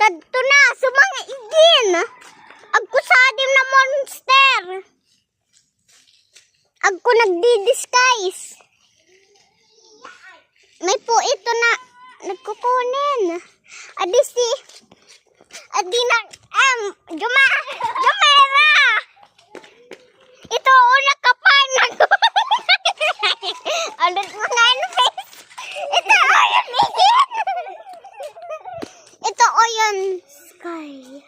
Kadto na, sumanga igin. Agkusadim na monster. Agko nagdi-disguise. May po ito na nagkukunin. Adi na, Jomera! Ito, una ka pa. Alat mo na yung face. Ito, yun, igin. Ito, yun, sky.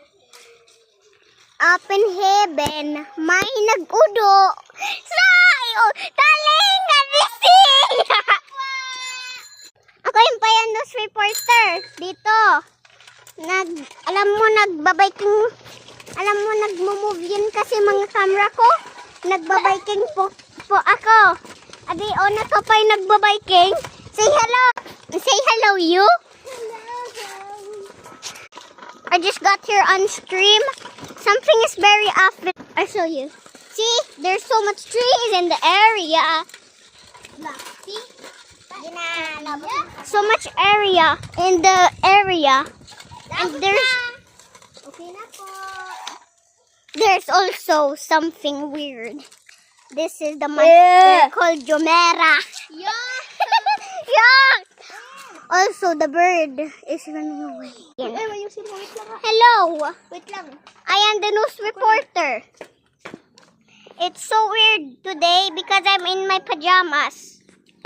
Up in heaven, may nag-udo. Sayo, taling na bising. Ako yung Payanos reporter dito. Nagmo-move yun kasi mga camera ko. Nagbabiking po ako. Adi, nakapay nagbabiking. Say hello. Say hello, you. I just got here on stream. Something is very off. I'll show you. See, there's so much trees in the area. See? So much area in the area. And there's also something weird. This is the monster called Jomera. Yeah. Also, the bird is running away. Hello. Wait lang. I am the news reporter. It's so weird today because I'm in my pajamas.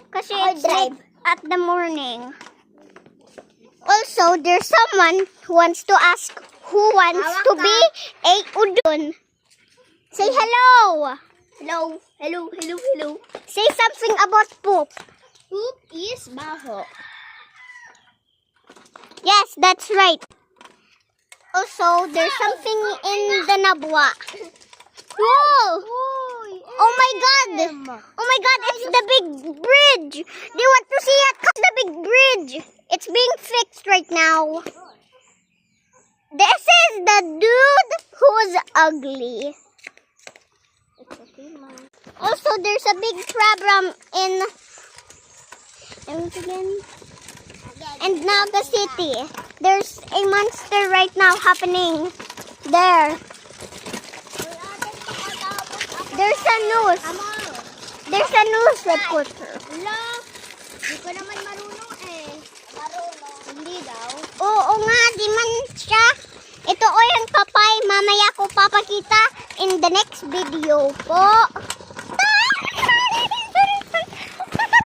Kasi it's late at the morning. Also, there's someone who wants to ask who wants to be a udon. Say hello. Hello. Say something about poop. Poop is baho. Yes, that's right. Also, there's something in the nabwa. Whoa! Oh my God! Oh my God! It's the big bridge. Do you want to see it? The big bridge. It's being fixed right now. This is the dude who's ugly. Also, there's a big problem in Naga City. There's a monster right now happening there. There's a news. There's a news reporter. Hindi ko naman marunong eh. Marunong. Hindi daw. Oo nga, di man siya. Ito yung papay. Mamaya ko papakita in the next video po.